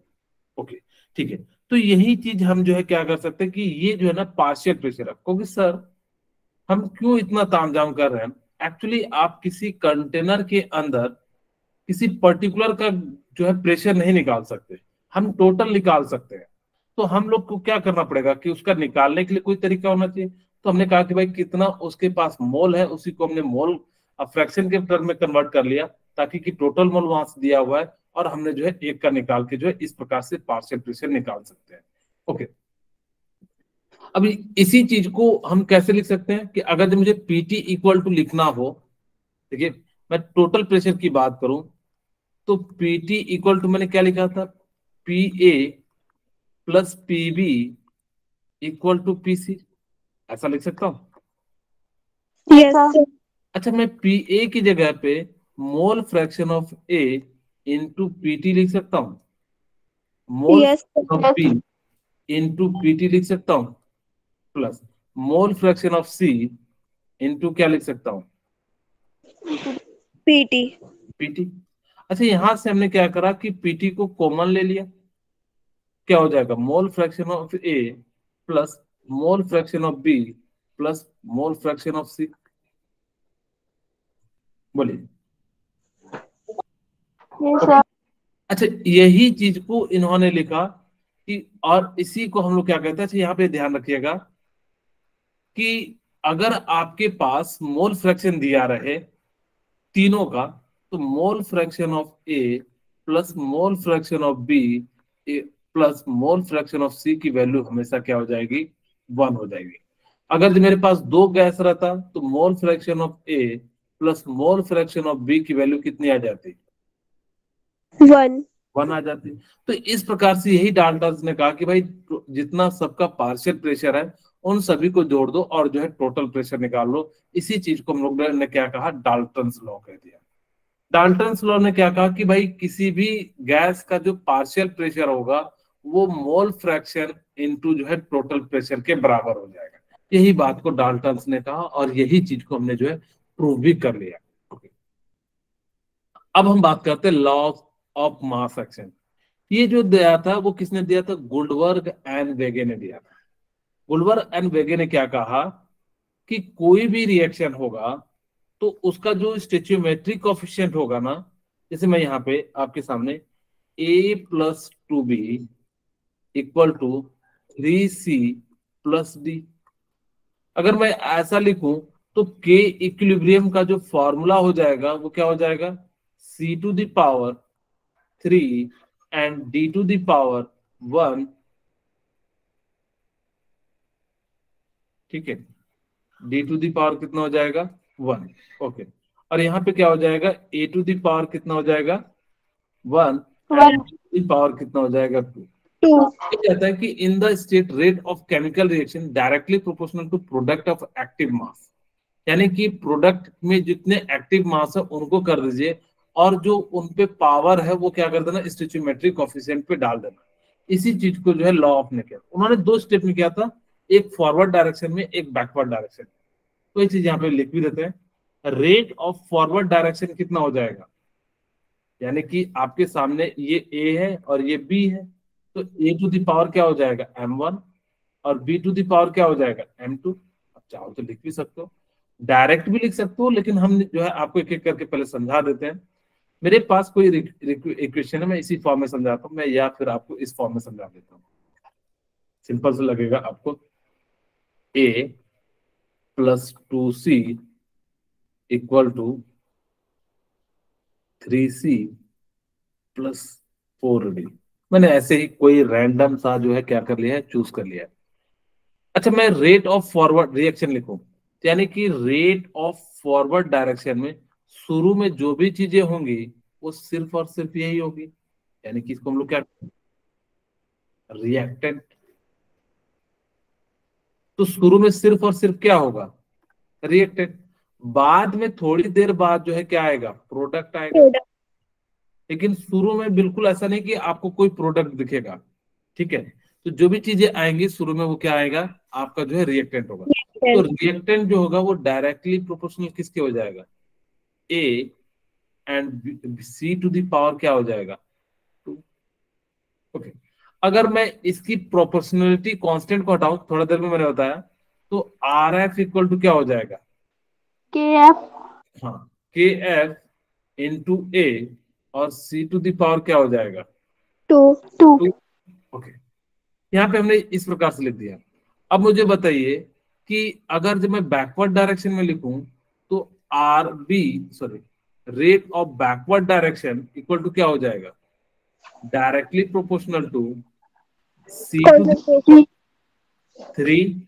ओके ठीक है, तो यही चीज हम जो है क्या कर सकते हैं कि ये जो है ना पार्शियल प्रेशर है, क्योंकि सर हम क्यों इतना तामझाम कर रहे हैं, एक्चुअली आप किसी कंटेनर के अंदर किसी पर्टिकुलर का जो है प्रेशर नहीं निकाल सकते, हम टोटल निकाल सकते हैं। तो हम लोग को क्या करना पड़ेगा कि उसका निकालने के लिए कोई तरीका होना चाहिए। तो हमने कहा कि भाई कितना उसके पास मोल है उसी को हमने मोल फ्रैक्शन के टर्म में कन्वर्ट कर लिया, ताकि कि टोटल मोल वहां से दिया हुआ है और हमने जो है एक का निकाल के जो है इस प्रकार से पार्शियल प्रेशर निकाल सकते हैं। ओके, अब इसी चीज को हम कैसे लिख सकते हैं कि अगर मुझे पीटी इक्वल टू लिखना हो, देखिए मैं टोटल प्रेशर की बात करूं तो पीटी इक्वल टू मैंने क्या लिखा था, P A plus PB equal to PC, ऐसा लिख सकता हूं। यस। अच्छा, मैं पी ए की जगह पे mole fraction of A into PT लिख सकता हूं, mole yes. Of B into PT लिख सकता हूं, plus mole fraction of C into क्या लिख सकता हूं, पीटी। पीटी। अच्छा, यहां से हमने क्या करा कि पीटी को कॉमन ले लिया, क्या हो जाएगा, mole fraction of A plus mole fraction of B plus mole fraction of C. बोलिए। Yes sir. अच्छा, यही चीज को इन्होंने लिखा कि, और इसी को हम लोग क्या कहते हैं, अच्छा यहाँ पे ध्यान रखिएगा कि अगर आपके पास मोल फ्रैक्शन दिया रहे तीनों का, तो mole fraction of A plus mole fraction of B plus mole fraction of C की वैल्यू हमेशा क्या हो जाएगी, 1 हो जाएगी। अगर जो मेरे पास दो गैस रहता तो mole fraction of A plus mole fraction of B की वैल्यू कितनी आ जाती, 1 आ जाती। तो इस प्रकार से यही डाल्टन ने कहा कि भाई जितना सबका पार्शियल प्रेशर है उन सभी को जोड़ दो और जो है टोटल प्रेशर निकाल लो। इसी चीज को हम लोग ने क्या कहा, डाल्टन्स लॉ कह दिया। डाल्टन्स लॉ ने क्या कहा कि भाई किसी भी गैस का जो पार्शियल प्रेशर होगा वो मोल फ्रैक्शन इनटू जो है टोटल प्रेशर के बराबर हो जाएगा। यही बात को डाल्टन्स ने कहा और यही चीज को हमने जो है प्रूव भी कर लिया। अब हम बात करते हैं लॉ ऑफ मास एक्शन। ये जो दिया था वो किसने दिया था, गुल्डबर्ग एंड वेगे ने दिया था। गुल्डबर्ग एंड वेगे ने क्या कहा कि कोई भी रिएक्शन होगा तो उसका जो स्टेचियोमेट्रिक कोएफिशिएंट होगा ना, जैसे मैं यहाँ पे आपके सामने a plus 2b equal to 3c plus D, अगर मैं ऐसा लिखूं तो k इक्विलिब्रियम का जो फॉर्मूला हो जाएगा वो क्या हो जाएगा, c to the power 3 and d to the power 1, ठीक है, d टू द पावर कितना हो जाएगा 1, ओके। और यहाँ पे क्या हो जाएगा, a टू द पावर कितना हो जाएगा 1 and b to the power कितना हो जाएगा 2। ये कहता है कि in the state rate of chemical reaction directly proportional to product of active mass, यानी कि प्रोडक्ट में जितने एक्टिव मास है उनको कर दीजिए और जो उनपे पावर है वो क्या कर देना, स्टोइचियोमेट्रिक कोएफिशिएंट पे डाल देना। इसी चीज को जो है लॉ ऑफ ने किया। उन्होंने दो स्टेप में किया था, एक फॉरवर्ड डायरेक्शन में, एक बैकवर्ड डायरेक्शन में। तो ये चीज यहाँ पे लिख भी देते हैं, रेट ऑफ फॉरवर्ड डायरेक्शन कितना हो जाएगा, यानी कि आपके सामने ये ए है और ये बी है, तो ए टू द पावर क्या हो जाएगा m1 और बी टू द पावर क्या हो जाएगा m2। अब चाहो तो लिख भी सकते हो, डायरेक्ट भी लिख सकते हो, लेकिन हम जो है आपको एक एक करके पहले समझा देते हैं। मेरे पास कोई इक्वेशन है, मैं इसी फॉर्म में समझाता हूँ मैं, या फिर आपको इस फॉर्म में समझा देता हूँ, सिंपल से लगेगा आपको। a plus 2c equal to 3c plus 4d। मैंने ऐसे ही कोई रैंडम सा जो है क्या कर लिया है, चूज कर लिया है। अच्छा, मैं रेट ऑफ फॉरवर्ड रिएक्शन लिखूं, यानी कि रेट ऑफ फॉरवर्ड डायरेक्शन में शुरू में जो भी चीजें होंगी वो सिर्फ और सिर्फ यही होगी, यानी कि इसको हम लोग क्या, रिएक्टेंट। तो शुरू में सिर्फ और सिर्फ क्या होगा, रिएक्टेंट। बाद में थोड़ी देर बाद जो है क्या आएगा, प्रोडक्ट आएगा। लेकिन शुरू में बिल्कुल ऐसा नहीं कि आपको कोई प्रोडक्ट दिखेगा, ठीक है। तो जो भी चीजें आएंगी शुरू में वो क्या आएगा, आपका जो है रिएक्टेंट होगा। तो रिएक्टेंट जो होगा वो डायरेक्टली प्रोपोर्शनल किसके हो जाएगा, A and C to the power क्या हो जाएगा 2, ओके। अगर मैं इसकी प्रोपोर्शनलिटी कांस्टेंट को हटाऊं, थोड़ा देर में मैंने बताया, तो आर एफ इक्वल टू क्या हो जाएगा, के एफ, हाँ, के एफ इंटू ए और सी टू द पावर क्या हो जाएगा 2, ओके। यहाँ पे हमने इस प्रकार से लिख दिया। अब मुझे बताइए कि अगर जब मैं बैकवर्ड डायरेक्शन में लिखूं तो R B sorry rate of backward direction equal to क्या हो जाएगा, directly proportional to C to 3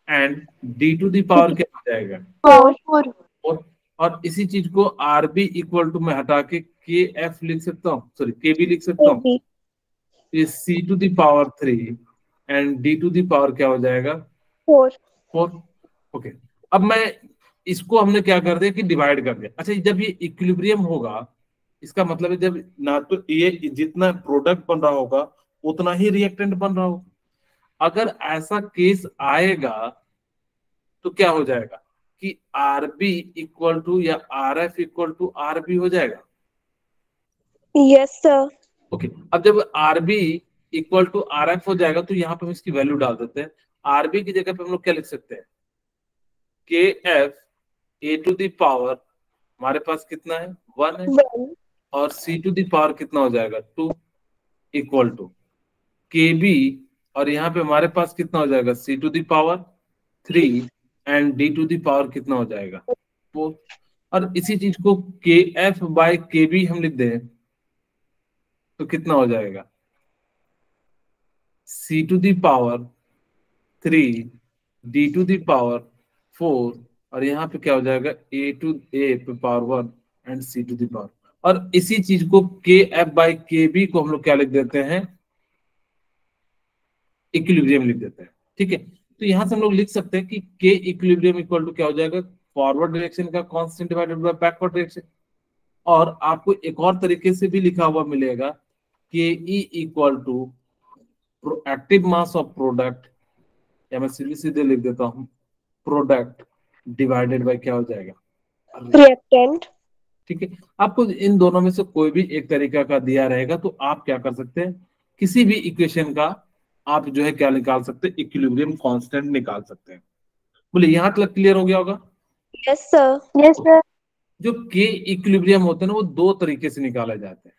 and D to the power क्या हो जाएगा 4। और इसी चीज को आर बी इक्वल टू मैं हटा के एफ लिख सकता हूँ, सॉरी के बी लिख सकता हूँ, C to the power 3 and D to the power क्या हो जाएगा 4, ओके। अब मैं इसको हमने क्या कर दिया कि डिवाइड कर दिया। अच्छा, जब ये इक्विलिब्रियम होगा इसका मतलब है जब ना तो ये जितना प्रोडक्ट बन रहा होगा उतना ही रिएक्टेंट बन रहा होगा। अगर ऐसा केस आएगा तो क्या हो जाएगा कि आर बी इक्वल टू या R F equal to R B हो जाएगा। Yes sir, okay. अब जब R B equal to R F हो जाएगा तो यहाँ पे हम इसकी वैल्यू डाल देते हैं। आर बी की जगह पे हम लोग क्या लिख सकते हैं, K F A to the power हमारे पास कितना है 1 है, और सी टू दी पावर कितना हो जाएगा 2 इक्वल टू KB, और यहाँ पे हमारे पास कितना हो जाएगा C to the power 3 and D to the power कितना हो जाएगा 4। और इसी चीज को KF बाय KB हम लिख दें तो कितना हो जाएगा C to the power 3 D to the power 4, और यहाँ पे क्या हो जाएगा ए पे power 1 and C to the power. और इसी चीज को KF बाय KB को हम लोग क्या लिख देते हैं इक्विलिब्रियम लिख देते हैं। ठीक है, तो यहां से हम लोग लिख सकते हैं कि K इक्विलिब्रियम इक्वल टू क्या हो जाएगा फॉरवर्ड डायरेक्शन का constant divided by backward direction. और आपको एक और तरीके से भी लिखा हुआ मिलेगा KE equal to active mass of product, या मैं सीधे सीधे लिख देता हूं प्रोडक्ट डिवाइडेड बाय क्या हो जाएगा रिएक्टेंट। ठीक है, आपको इन दोनों में से कोई भी एक तरीका का दिया रहेगा तो आप क्या कर सकते हैं किसी भी इक्वेशन का आप जो है क्या निकाल सकते हैं इक्विलिब्रियम कांस्टेंट निकाल सकते हैं। बोले यहाँ तक क्लियर हो गया होगा? Yes sir. Yes sir. जो K इक्विलिब्रियम होते हैं ना वो दो तरीके से निकाले जाते हैं।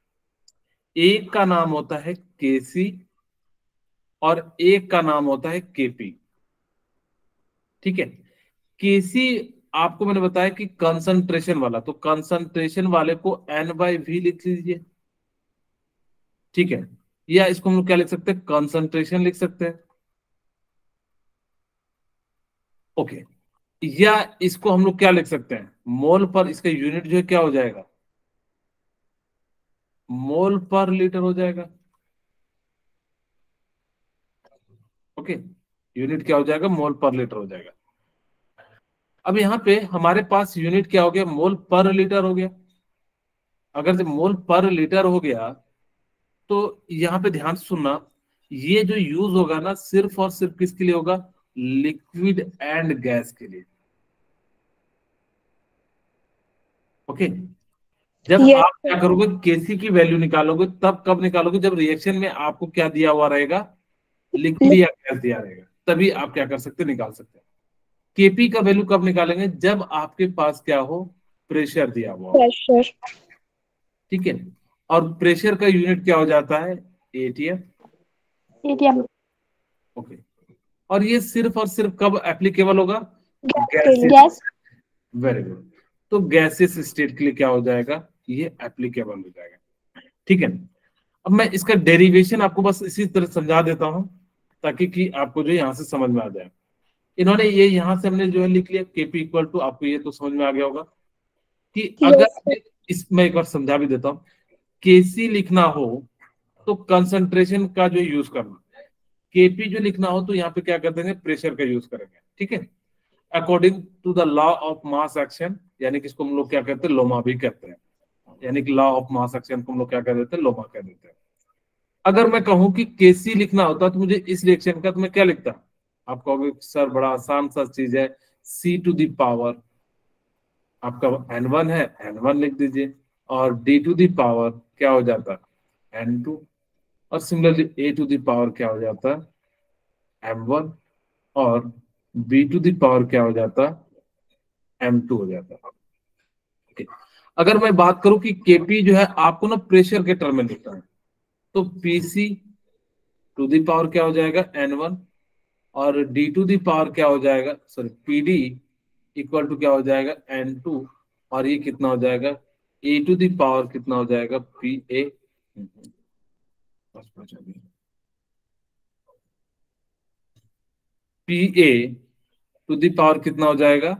एक का नाम होता है KC और एक का नाम होता है KP। ठीक है, KC आपको मैंने बताया कि कंसंट्रेशन वाला, तो कंसंट्रेशन वाले को N/V लिख लीजिए। ठीक है, या इसको हम लोग क्या लिख सकते हैं कंसंट्रेशन लिख सकते हैं। ओके, या इसको हम लोग क्या लिख सकते हैं मोल पर, इसका यूनिट जो है क्या हो जाएगा मोल पर लीटर हो जाएगा। ओके, यूनिट क्या हो जाएगा मोल पर लीटर हो जाएगा। अब यहाँ पे हमारे पास यूनिट क्या हो गया मोल पर लीटर हो गया। अगर जब मोल पर लीटर हो गया तो यहाँ पे ध्यान से सुनना, ये जो यूज होगा ना सिर्फ और सिर्फ किसके लिए होगा लिक्विड एंड गैस के लिए। ओके, जब आप क्या करोगे केसी की वैल्यू निकालोगे तब कब निकालोगे जब रिएक्शन में आपको क्या दिया हुआ रहेगा लिक्विड या गैस दिया रहेगा, तभी आप क्या कर सकते निकाल सकते हैं। केपी का वैल्यू कब निकालेंगे जब आपके पास क्या हो प्रेशर दिया हुआ हो। प्रेशर। ठीक है, और प्रेशर का यूनिट क्या हो जाता है एटीएम। ओके, और ये सिर्फ और सिर्फ कब एप्लीकेबल होगा गैस। वेरी गुड, तो गैसेस स्टेट के लिए क्या हो जाएगा ये एप्लीकेबल हो जाएगा। ठीक है, अब मैं इसका डेरिवेशन आपको बस इसी तरह समझा देता हूं ताकि कि आपको जो यहां से समझ में आ जाए। इन्होंने ये यहां से हमने जो है लिख लिया केपी इक्वल टू, आपको ये तो समझ में आ गया होगा कि अगर इसमें एक बार समझा भी देता हूं, केसी लिखना हो तो कंसंट्रेशन का जो यूज करना, केपी जो लिखना हो तो यहाँ पे क्या कर देंगे प्रेशर का यूज करेंगे। ठीक है, according to the law of mass action, यानी कि इसको हम लोग क्या कहते हैं लोमा भी कहते हैं, यानी कि लॉ ऑफ मास एक्शन को हम लोग क्या कह देते हैं लोमा कह देते हैं। अगर मैं कहूं कि केसी लिखना होता तो मुझे इस रिएक्शन का तो मैं क्या लिखता, आप कहोगे सर बड़ा आसान सा चीज है सी टू दी पावर आपका N1 है N1 लिख दीजिए, और D टू दी पावर क्या हो जाता N2, और similarly A to the power क्या हो जाता M1, और B टू दी पावर क्या हो जाता M2 हो जाता। okay. अगर मैं बात करूं कि KP जो है आपको ना प्रेशर के टर्म में लिखना है तो PC टू दी पावर क्या हो जाएगा N1, और D टू दी पावर क्या हो जाएगा सॉरी PD इक्वल टू क्या हो जाएगा N2, और ये कितना हो जाएगा A टू दी पावर कितना हो जाएगा PA। PA to the power कितना हो जाएगा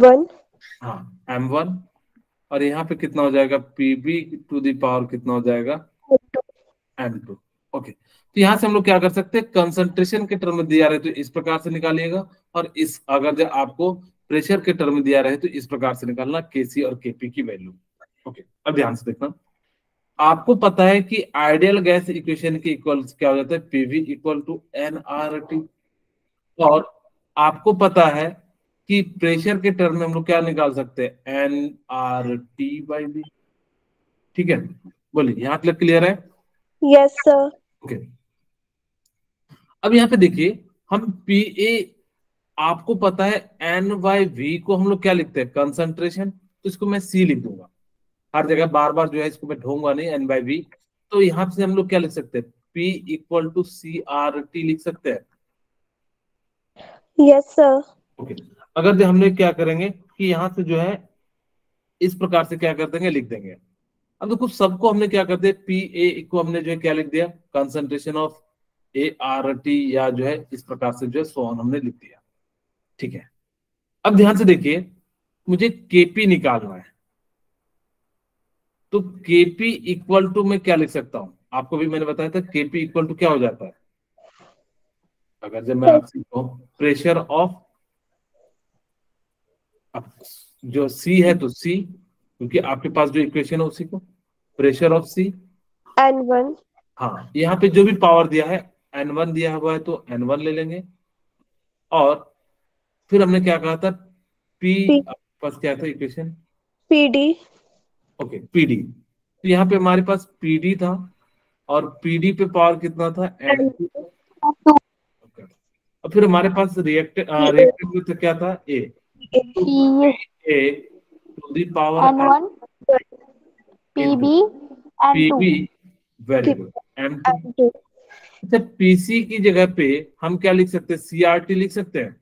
1। हाँ M1, और यहाँ पे कितना हो जाएगा PB टू दी पावर कितना हो जाएगा M2। ओके, तो यहाँ से हम लोग क्या कर सकते हैं कंसंट्रेशन के टर्म में दिया रहे तो इस प्रकार से निकालिएगा, और इस अगर जब आपको प्रेशर के टर्म में दिया रहे तो इस प्रकार से निकालना केसी और केपी की वैल्यू। ओके, अब ध्यान से देखना, आपको पता है कि आइडियल गैस इक्वेशन के इक्वल क्या हो जाता है पीवी इक्वल टू एनआरटी, और आपको पता है कि प्रेशर के टर्म में हम लोग क्या निकाल सकते हैं NRT/V। ठीक है, बोलिए यहाँ तक क्लियर है? Yes sir. ओके, अब यहाँ पे देखिए हम PA आपको पता है N/V को हम लोग क्या लिखते हैं कंसंट्रेशन, तो इसको मैं C लिख दूंगा। हर जगह बार बार जो है इसको मैं ढूंढूंगा नहीं, n बाई वी। तो यहाँ से हम लोग क्या लिख सकते हैं, P इक्वल टू CRT लिख सकते हैं। Yes sir. ओके, अगर जो हमने क्या करेंगे कि यहाँ से जो है इस प्रकार से क्या कर देंगे, लिख देंगे। अब देखो सबको हमने क्या करते हैं, पी ए को हमने जो है क्या लिख दिया, कंसंट्रेशन ऑफ ART, या जो है इस प्रकार से जो है सोन हमने लिख दिया। ठीक है, अब ध्यान से देखिए, मुझे केपी निकालना है, तो केपी इक्वल टू मैं क्या लिख सकता हूं, आपको भी मैंने बताया था केपी इक्वल टू क्या हो जाता है, अगर जब मैं आपसे कहूं प्रेशर ऑफ, जो सी है तो सी, क्योंकि आपके पास जो इक्वेशन है उसी को, प्रेशर ऑफ सी N1। हाँ, यहाँ पे जो भी पावर दिया है N1 दिया हुआ है तो N1 ले लेंगे। और फिर हमने क्या कहा था, P पास क्या था इक्वेशन, PD। ओके PD, तो यहाँ पे हमारे पास PD था और PD पे पावर कितना था, N2। और फिर हमारे पास रिएक्टेंट में तो क्या था, A, तो A to the power N1 PB N2 PB, very good, M2। अच्छा, PC की जगह पे हम क्या लिख सकते हैं, CRT लिख सकते हैं।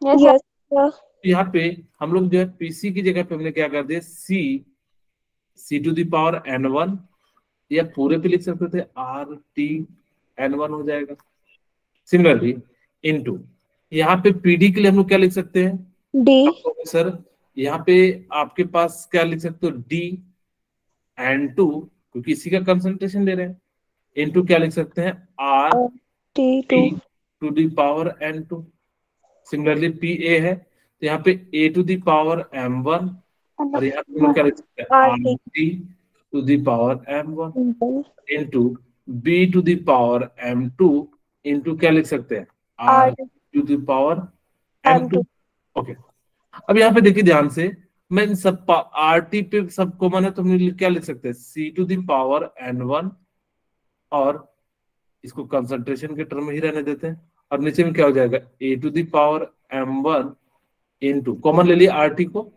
Yes sir. यहाँ पे हम लोग जो है PC की जगह पे हमने क्या कर दिया, C to the power N1, या पूरे पे लिख सकते थे RT N1 हो जाएगा। सिमिलरली इनटू यहाँ पे PD के लिए हम लोग क्या लिख सकते हैं, D। सर यहाँ पे आपके पास क्या लिख सकते हो, D N2, क्योंकि इसी का कंसंट्रेशन ले रहे हैं, इनटू क्या लिख सकते हैं, T2। To the power N2। Similarly PA है तो यहाँ पे A to the power M1, और यहाँ पे हम लोग क्या लिख सकते हैं, RT to the power M1 into B to the power M2 into क्या लिख सकते हैं, R to the power M2। Okay, अब यहाँ पे देखिए ध्यान से, मैं इन सब RT पे सब कॉमन है तो हम क्या लिख सकते हैं, C to the power N1, और इसको कंसंट्रेशन के टर्म में ही रहने देते हैं, और नीचे में क्या हो जाएगा, A to the power M1 into, common ले लिया RT को,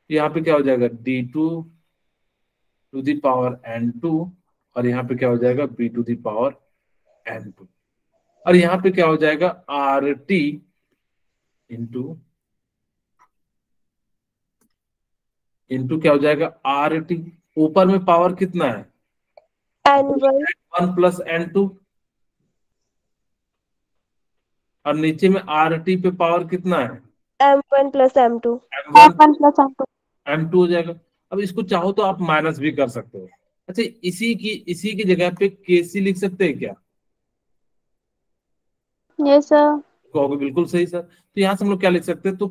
यहाँ पे क्या हो जाएगा, D2 to the power N2, और यहाँ पे क्या हो जाएगा, B to the power N2, और यहाँ पे क्या हो जाएगा, RT इंटू क्या हो जाएगा, RT। ऊपर में पावर कितना है, N1 प्लस N2, और नीचे में RT पे पावर कितना है, M1 प्लस M2। M2 हो जाएगा। अब इसको चाहो तो आप माइनस भी कर सकते हो। अच्छा, इसी की जगह पे KC लिख सकते हैं क्या, यस सर। कहोगे बिल्कुल सही सर, तो यहाँ से हम लोग क्या लिख सकते हैं, तो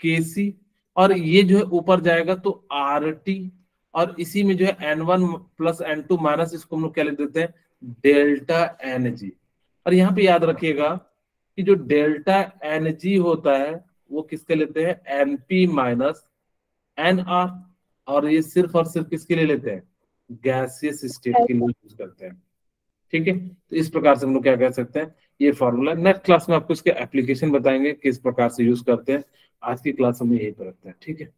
KC, और ये जो है ऊपर जाएगा तो RT, और इसी में जो है N1 प्लस N2 माइनस, इसको हम लोग क्या लिख देते हैं, डेल्टा NG। और यहाँ पे याद रखिएगा कि जो डेल्टा NG होता है वो किसके लेते हैं, NP माइनस NR, और ये सिर्फ और सिर्फ किसके लिए लेते हैं, गैसियस स्टेट के लिए यूज करते हैं। ठीक है, तो इस प्रकार से हम लोग क्या कह सकते हैं, ये फॉर्मूला। नेक्स्ट क्लास में आपको इसके एप्लीकेशन बताएंगे किस प्रकार से यूज करते हैं। आज की क्लास हम यही पर रखते हैं। ठीक है।